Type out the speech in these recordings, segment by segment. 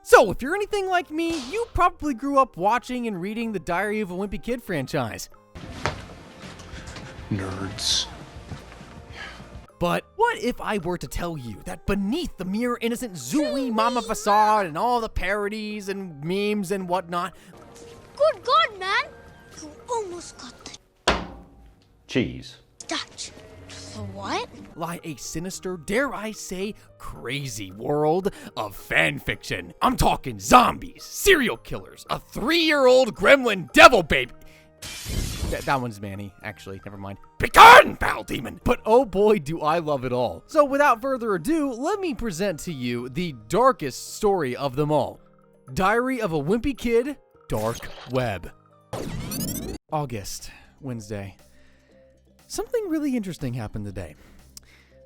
So, if you're anything like me, you probably grew up watching and reading the Diary of a Wimpy Kid franchise. Nerds. But what if I were to tell you that beneath the mere innocent Zooey Mama facade and all the parodies and memes and whatnot... Good God, man! You almost got the... Cheese. Dutch. The what? lie a sinister, dare I say, crazy world of fan fiction. I'm talking zombies, serial killers, a 3-year-old gremlin devil baby. That one's Manny, actually, never mind. Begone, battle demon! But oh boy, do I love it all. So without further ado, let me present to you the darkest story of them all. Diary of a Wimpy Kid, Dark Web. August, Wednesday. Something really interesting happened today.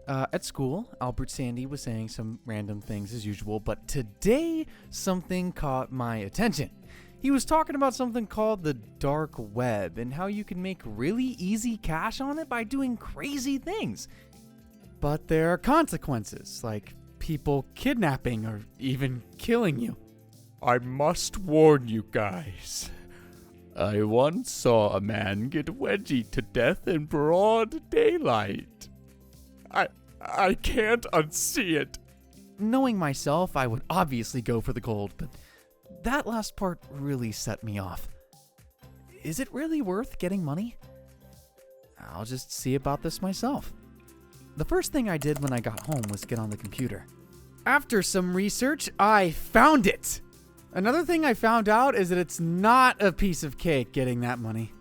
At school, Albert Sandy was saying some random things as usual, but today something caught my attention. He was talking about something called the dark web and how you can make really easy cash on it by doing crazy things. But there are consequences, like people kidnapping or even killing you. I must warn you guys. I once saw a man get wedgied to death in broad daylight. I can't unsee it. Knowing myself, I would obviously go for the gold, but that last part really set me off. Is it really worth getting money? I'll just see about this myself. The first thing I did when I got home was get on the computer. After some research, I found it! Another thing I found out is that it's not a piece of cake getting that money.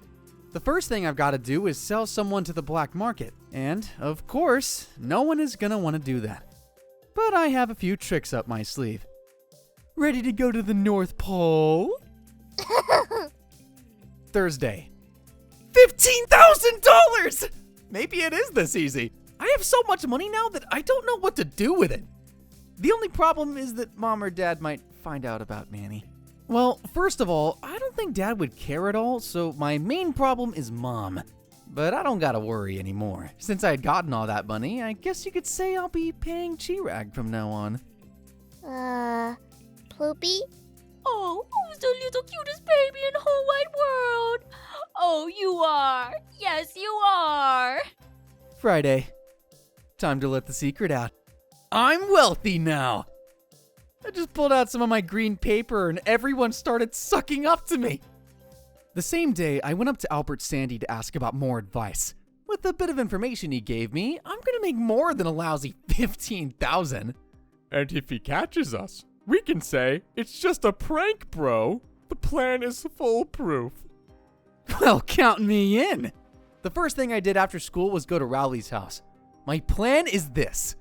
The first thing I've got to do is sell someone to the black market. And, of course, no one is gonna want to do that. But I have a few tricks up my sleeve. Ready to go to the North Pole? Thursday. $15,000! Maybe it is this easy. I have so much money now that I don't know what to do with it. The only problem is that Mom or Dad might find out about Manny. Well, first of all, I don't think Dad would care at all, so my main problem is Mom. But I don't gotta worry anymore. Since I had gotten all that money, I guess you could say I'll be paying Chirag from now on. Ploopy? Oh, who's the little cutest baby in the whole wide world? Oh, you are. Yes, you are. Friday. Time to let the secret out. I'm wealthy now! I just pulled out some of my green paper and everyone started sucking up to me. The same day, I went up to Albert Sandy to ask about more advice. With the bit of information he gave me, I'm gonna make more than a lousy $15,000. And if he catches us, we can say, it's just a prank, bro. The plan is foolproof. Well, count me in. The first thing I did after school was go to Rowley's house. My plan is this.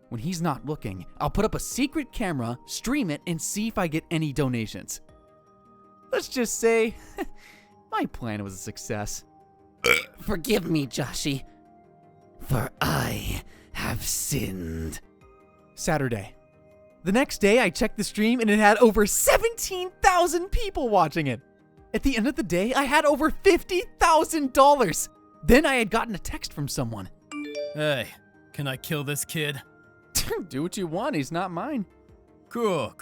When he's not looking, I'll put up a secret camera, stream it, and see if I get any donations. Let's just say, my plan was a success. Forgive me, Joshi, for I have sinned. Saturday. The next day, I checked the stream and it had over 17,000 people watching it. At the end of the day, I had over $50,000. Then I had gotten a text from someone. Hey, can I kill this kid? Do what you want, he's not mine. Cool.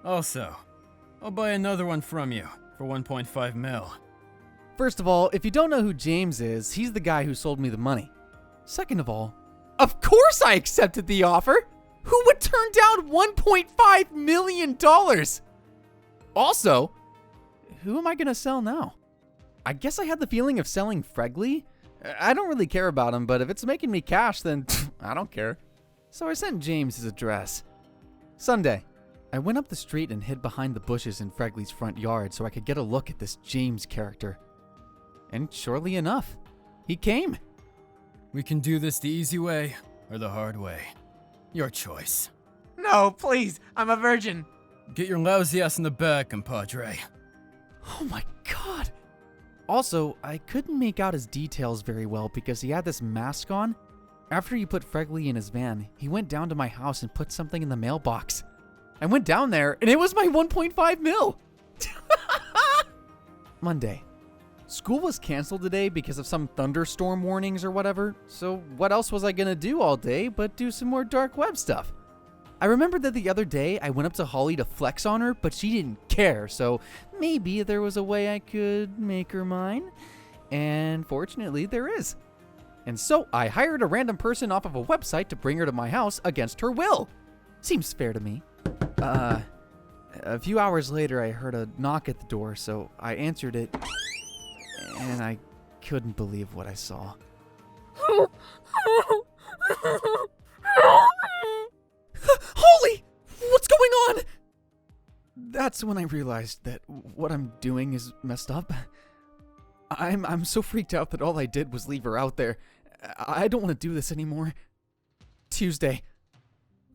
Also, I'll buy another one from you for 1.5 mil. First of all, if you don't know who James is, he's the guy who sold me the money. Second of all, of course I accepted the offer! Who would turn down $1.5 million? Also, who am I gonna sell now? I guess I had the feeling of selling Fregley. I don't really care about him, but if it's making me cash, then I don't care. So I sent James his address. Sunday. I went up the street and hid behind the bushes in Fregley's front yard so I could get a look at this James character. And surely enough, he came. We can do this the easy way or the hard way. Your choice. No, please, I'm a virgin. Get your lousy ass in the back, compadre. Oh my god. Also, I couldn't make out his details very well because he had this mask on. After he put Fregley in his van, he went down to my house and put something in the mailbox. I went down there, and it was my 1.5 mil! Monday. School was canceled today because of some thunderstorm warnings or whatever, so what else was I gonna do all day but do some more dark web stuff? I remembered that the other day I went up to Holly to flex on her, but she didn't care, so maybe there was a way I could make her mine. And fortunately, there is. And so I hired a random person off of a website to bring her to my house against her will. Seems fair to me. A few hours later, I heard a knock at the door, so I answered it, and I couldn't believe what I saw. Holy! What's going on? That's when I realized that what I'm doing is messed up. I'm so freaked out that all I did was leave her out there. I don't want to do this anymore. Tuesday.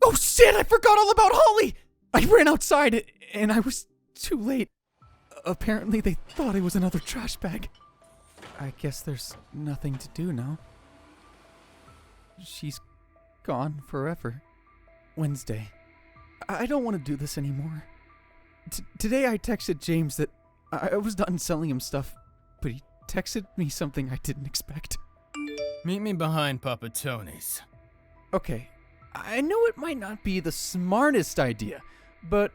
Oh shit, I forgot all about Holly! I ran outside and I was too late. Apparently they thought it was another trash bag. I guess there's nothing to do now. She's gone forever. Wednesday. I don't want to do this anymore. Today I texted James that I was done selling him stuff, but he texted me something I didn't expect. Meet me behind Papa Tony's. Okay, I know it might not be the smartest idea, but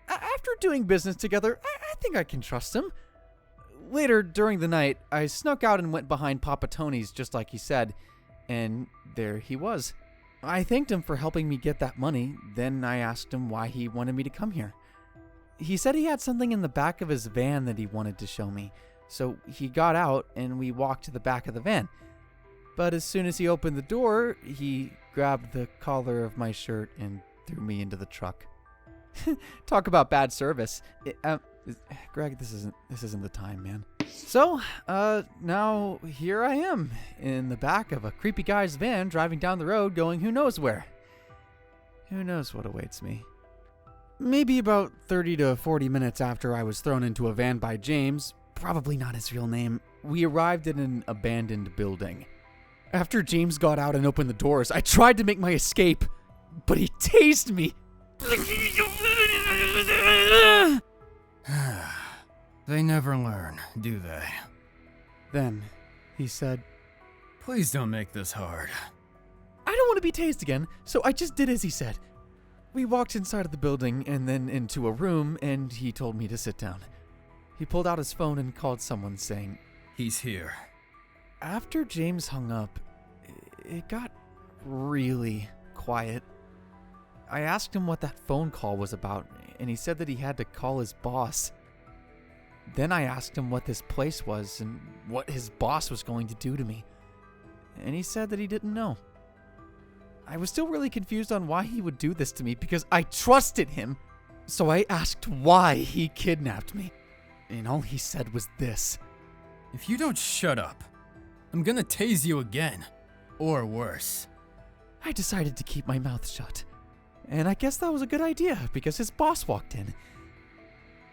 after doing business together, I think I can trust him. Later, during the night, I snuck out and went behind Papa Tony's just like he said, and there he was. I thanked him for helping me get that money, then I asked him why he wanted me to come here. He said he had something in the back of his van that he wanted to show me, so he got out and we walked to the back of the van. But as soon as he opened the door, he grabbed the collar of my shirt and threw me into the truck. Talk about bad service. Greg, this isn't the time, man. So, now here I am in the back of a creepy guy's van driving down the road going who knows where. Who knows what awaits me. Maybe about 30 to 40 minutes after I was thrown into a van by James, probably not his real name, we arrived at an abandoned building. After James got out and opened the doors, I tried to make my escape, but he tased me. They never learn, do they? Then he said, Please don't make this hard. I don't want to be tased again, so I just did as he said. We walked inside of the building and then into a room, and he told me to sit down. He pulled out his phone and called someone saying, He's here. After James hung up, it got really quiet. I asked him what that phone call was about, and he said that he had to call his boss. Then I asked him what this place was and what his boss was going to do to me, and he said that he didn't know. I was still really confused on why he would do this to me because I trusted him. So I asked why he kidnapped me, and all he said was this. If you don't shut up, I'm gonna tase you again. Or worse. I decided to keep my mouth shut. And I guess that was a good idea because his boss walked in.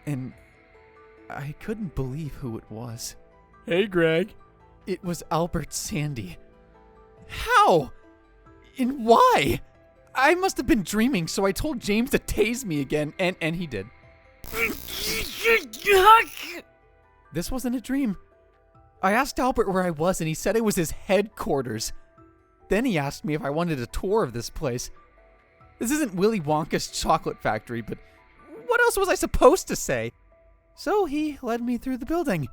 And I couldn't believe who it was. Hey, Greg. It was Albert Sandy. How? And why? I must have been dreaming, so I told James to tase me again, and he did. This wasn't a dream. I asked Albert where I was, and he said it was his headquarters. Then he asked me if I wanted a tour of this place. This isn't Willy Wonka's chocolate factory, but what else was I supposed to say? So he led me through the building.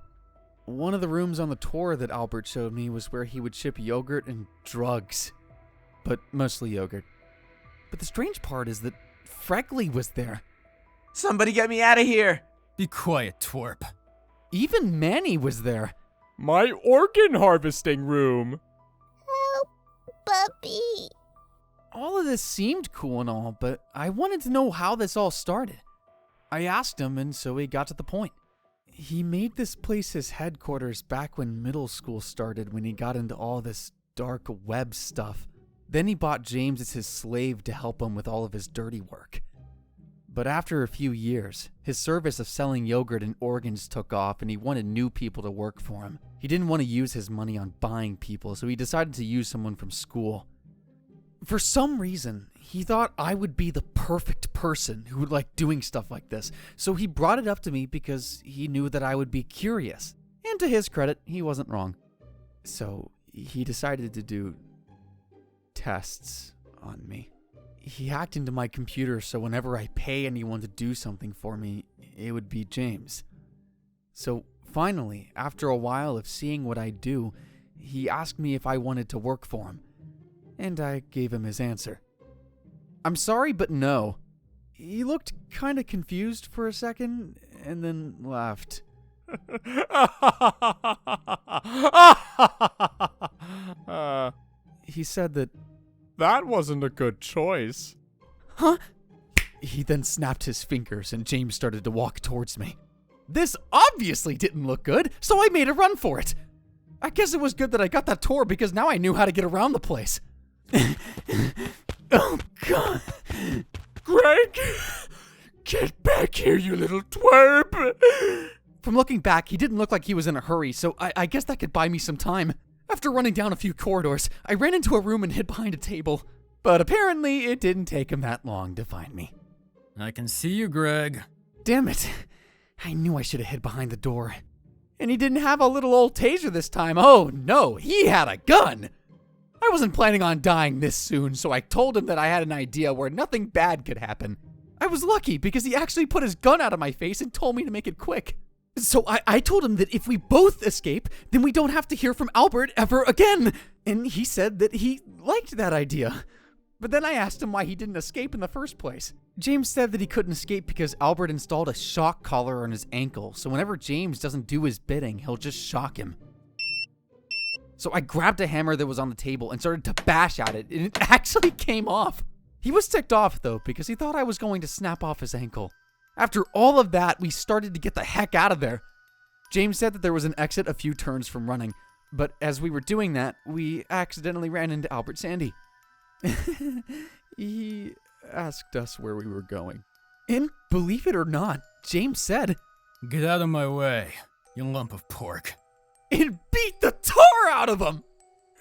One of the rooms on the tour that Albert showed me was where he would ship yogurt and drugs. But mostly yogurt. But the strange part is that Freckly was there. Somebody get me out of here. Be quiet, twerp. Even Manny was there. My organ harvesting room. Help, puppy. All of this seemed cool and all, but I wanted to know how this all started. I asked him, and so he got to the point. He made this place his headquarters back when middle school started, when he got into all this dark web stuff. Then he bought James as his slave to help him with all of his dirty work. But after a few years, his service of selling yogurt and organs took off and he wanted new people to work for him. He didn't want to use his money on buying people, so he decided to use someone from school. For some reason, he thought I would be the perfect person who would like doing stuff like this, so he brought it up to me because he knew that I would be curious. And to his credit, he wasn't wrong. So he decided to do tests on me. He hacked into my computer, so whenever I pay anyone to do something for me, it would be James. So finally, after a while of seeing what I do, he asked me if I wanted to work for him. And I gave him his answer. I'm sorry, but no. He looked kind of confused for a second, and then laughed. He said That wasn't a good choice. Huh? He then snapped his fingers and James started to walk towards me. This obviously didn't look good, so I made a run for it. I guess it was good that I got that tour because now I knew how to get around the place. Oh, God. Greg! Get back here, you little twerp! From looking back, he didn't look like he was in a hurry, so I guess that could buy me some time. After running down a few corridors, I ran into a room and hid behind a table. But apparently, it didn't take him that long to find me. I can see you, Greg. Damn it. I knew I should have hid behind the door. And he didn't have a little old taser this time. Oh, no, he had a gun. I wasn't planning on dying this soon, so I told him that I had an idea where nothing bad could happen. I was lucky because he actually put his gun out of my face and told me to make it quick. So I told him that if we both escape, then we don't have to hear from Albert ever again. And he said that he liked that idea. But then I asked him why he didn't escape in the first place. James said that he couldn't escape because Albert installed a shock collar on his ankle, so whenever James doesn't do his bidding, he'll just shock him. So I grabbed a hammer that was on the table and started to bash at it, and it actually came off. He was ticked off, though, because he thought I was going to snap off his ankle. After all of that, we started to get the heck out of there. James said that there was an exit a few turns from running, but as we were doing that, we accidentally ran into Albert Sandy. He asked us where we were going. And believe it or not, James said, Get out of my way, you lump of pork. It beat the tar out of him!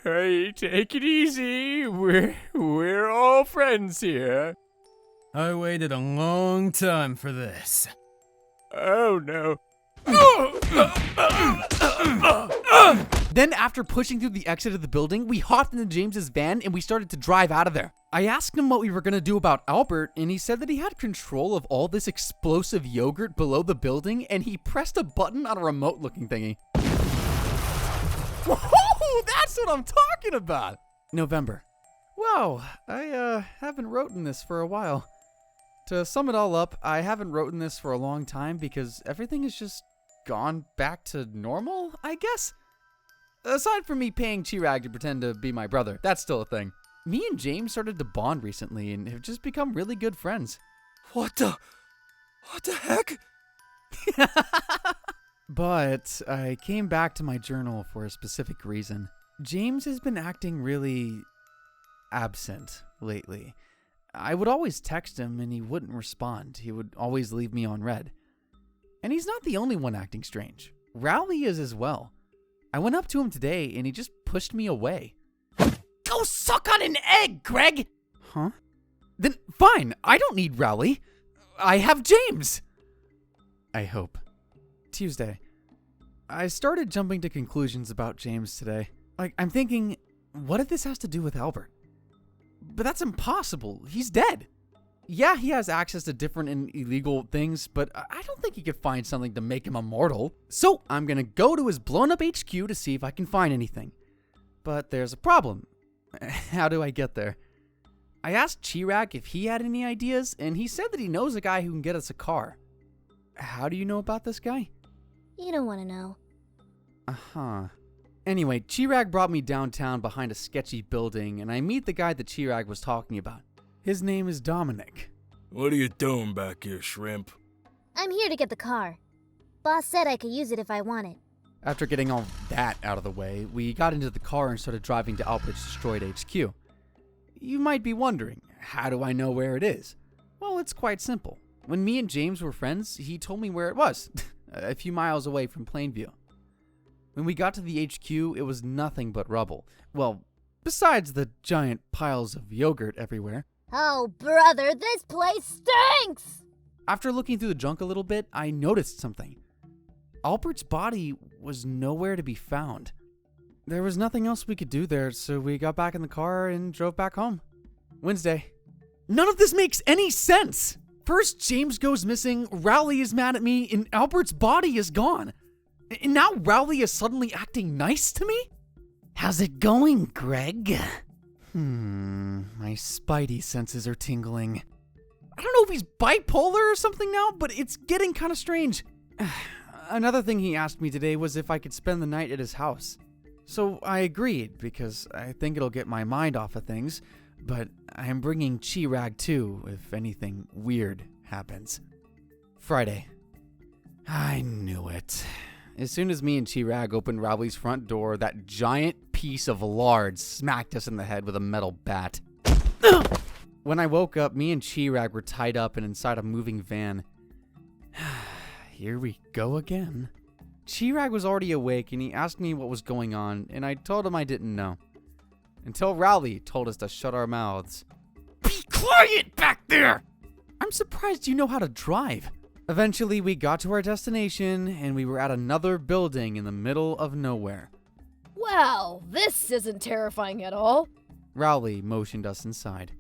Hey, take it easy. We're all friends here. I waited a long time for this. Oh, no. Then after pushing through the exit of the building, we hopped into James's van and we started to drive out of there. I asked him what we were going to do about Albert, and he said that he had control of all this explosive yogurt below the building, and he pressed a button on a remote-looking thingy. Whoa, that's what I'm talking about! November. Wow, I haven't written this for a while. To sum it all up, I haven't written this for a long time because everything has just gone back to normal, I guess? Aside from me paying Chirag to pretend to be my brother, that's still a thing. Me and James started to bond recently and have just become really good friends. What the heck? But I came back to my journal for a specific reason. James has been acting really absent lately. I would always text him and he wouldn't respond. He would always leave me on read. And he's not the only one acting strange. Rowley is as well. I went up to him today and he just pushed me away. Go suck on an egg, Greg! Huh? Then fine, I don't need Rowley. I have James! I hope. Tuesday. I started jumping to conclusions about James today. Like, I'm thinking, what if this has to do with Albert? But that's impossible. He's dead. Yeah, he has access to different and illegal things, but I don't think he could find something to make him immortal. So I'm gonna go to his blown up HQ to see if I can find anything. But there's a problem. How do I get there? I asked Chirag if he had any ideas, and he said that he knows a guy who can get us a car. How do you know about this guy? You don't want to know. Uh-huh. Anyway, Chirag brought me downtown behind a sketchy building, and I meet the guy that Chirag was talking about. His name is Dominic. What are you doing back here, shrimp? I'm here to get the car. Boss said I could use it if I want it. After getting all that out of the way, we got into the car and started driving to Albert's destroyed HQ. You might be wondering, how do I know where it is? Well, it's quite simple. When me and James were friends, he told me where it was, a few miles away from Plainview. When we got to the HQ, it was nothing but rubble. Well, besides the giant piles of yogurt everywhere. Oh, brother, this place stinks! After looking through the junk a little bit, I noticed something. Albert's body was nowhere to be found. There was nothing else we could do there, so we got back in the car and drove back home. Wednesday. None of this makes any sense. First, James goes missing, Rowley is mad at me, and Albert's body is gone. And now Rowley is suddenly acting nice to me? How's it going, Greg? My spidey senses are tingling. I don't know if he's bipolar or something now, but it's getting kind of strange. Another thing he asked me today was if I could spend the night at his house. So I agreed, because I think it'll get my mind off of things, but I am bringing Chirag too, if anything weird happens. Friday. I knew it. As soon as me and Chirag opened Rowley's front door, that giant piece of lard smacked us in the head with a metal bat. When I woke up, me and Chirag were tied up and inside a moving van. Here we go again. Chirag was already awake and he asked me what was going on, and I told him I didn't know. Until Rowley told us to shut our mouths. Be quiet back there! I'm surprised you know how to drive. Eventually, we got to our destination, and we were at another building in the middle of nowhere. Well, this isn't terrifying at all. Rowley motioned us inside.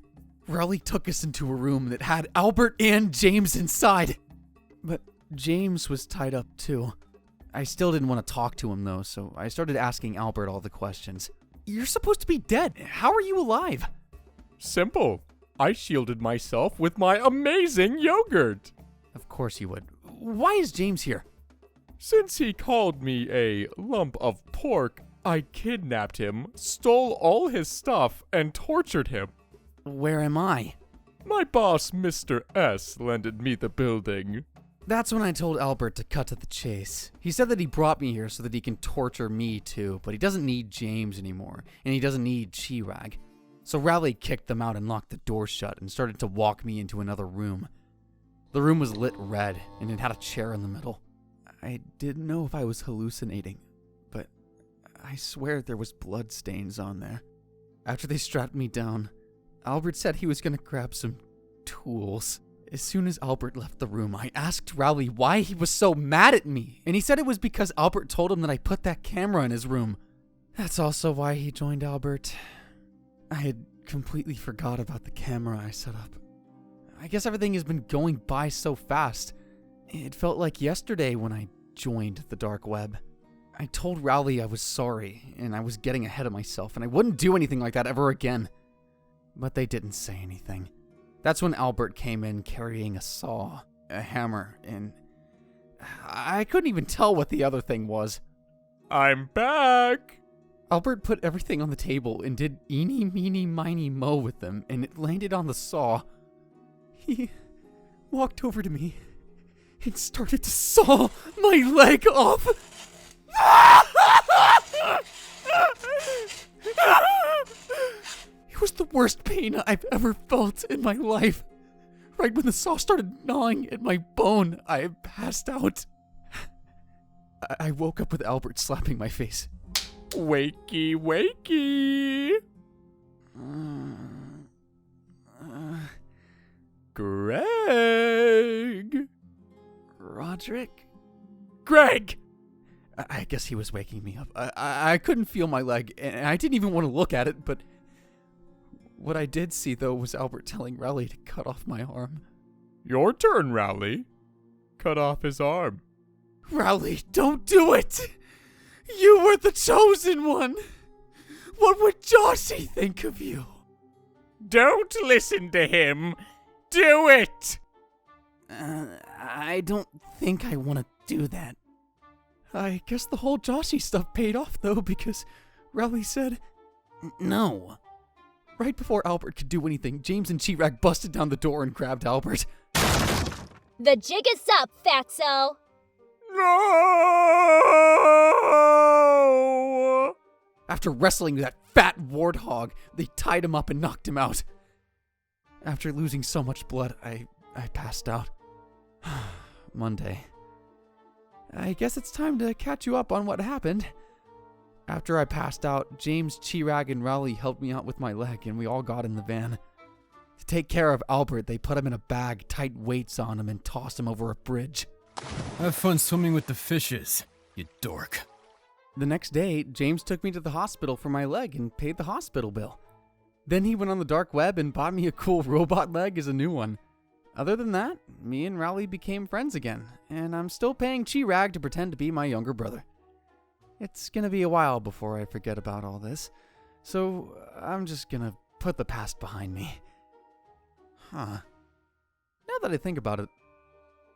Rowley took us into a room that had Albert and James inside. But James was tied up too. I still didn't want to talk to him though, so I started asking Albert all the questions. You're supposed to be dead. How are you alive? Simple. I shielded myself with my amazing yogurt. Of course you would. Why is James here? Since he called me a lump of pork, I kidnapped him, stole all his stuff, and tortured him. Where am I? My boss, Mr. S, lended me the building. That's when I told Albert to cut to the chase. He said that he brought me here so that he can torture me too, but he doesn't need James anymore, and he doesn't need Chirag. So Rowley kicked them out and locked the door shut and started to walk me into another room. The room was lit red, and it had a chair in the middle. I didn't know if I was hallucinating, but I swear there was blood stains on there. After they strapped me down, Albert said he was going to grab some tools. As soon as Albert left the room, I asked Rowley why he was so mad at me, and he said it was because Albert told him that I put that camera in his room. That's also why he joined Albert. I had completely forgot about the camera I set up. I guess everything has been going by so fast. It felt like yesterday when I joined the dark web. I told Rowley I was sorry, and I was getting ahead of myself, and I wouldn't do anything like that ever again. But they didn't say anything. That's when Albert came in carrying a saw, a hammer, and I couldn't even tell what the other thing was. I'm back! Albert put everything on the table and did eeny, meeny, miny, mo with them, and it landed on the saw. He walked over to me and started to saw my leg off. It was the worst pain I've ever felt in my life. Right when the saw started gnawing at my bone, I passed out. I woke up with Albert slapping my face. Wakey, wakey! Greg! Roderick? Greg! I guess he was waking me up. I couldn't feel my leg, and I didn't even want to look at it, but what I did see, though, was Albert telling Rowley to cut off my arm. Your turn, Rowley. Cut off his arm. Rowley, don't do it! You were the chosen one! What would Joshy think of you? Don't listen to him! Do it! I don't think I want to do that. I guess the whole Joshy stuff paid off, though, because Rowley said no. Right before Albert could do anything, James and Chirag busted down the door and grabbed Albert. The jig is up, fatso. No! After wrestling that fat warthog, they tied him up and knocked him out. After losing so much blood, I passed out. Monday. I guess it's time to catch you up on what happened. After I passed out, James, Chirag, and Rowley helped me out with my leg, and we all got in the van. To take care of Albert, they put him in a bag, tight weights on him, and tossed him over a bridge. Have fun swimming with the fishes, you dork. The next day, James took me to the hospital for my leg and paid the hospital bill. Then he went on the dark web and bought me a cool robot leg as a new one. Other than that, me and Rowley became friends again, and I'm still paying Chirag to pretend to be my younger brother. It's gonna be a while before I forget about all this, so I'm just gonna put the past behind me. Huh. Now that I think about it,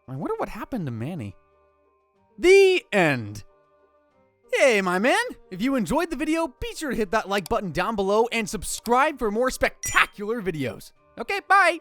I wonder what happened to Manny. The end! Hey, my man! If you enjoyed the video, be sure to hit that like button down below and subscribe for more spectacular videos. Okay, bye!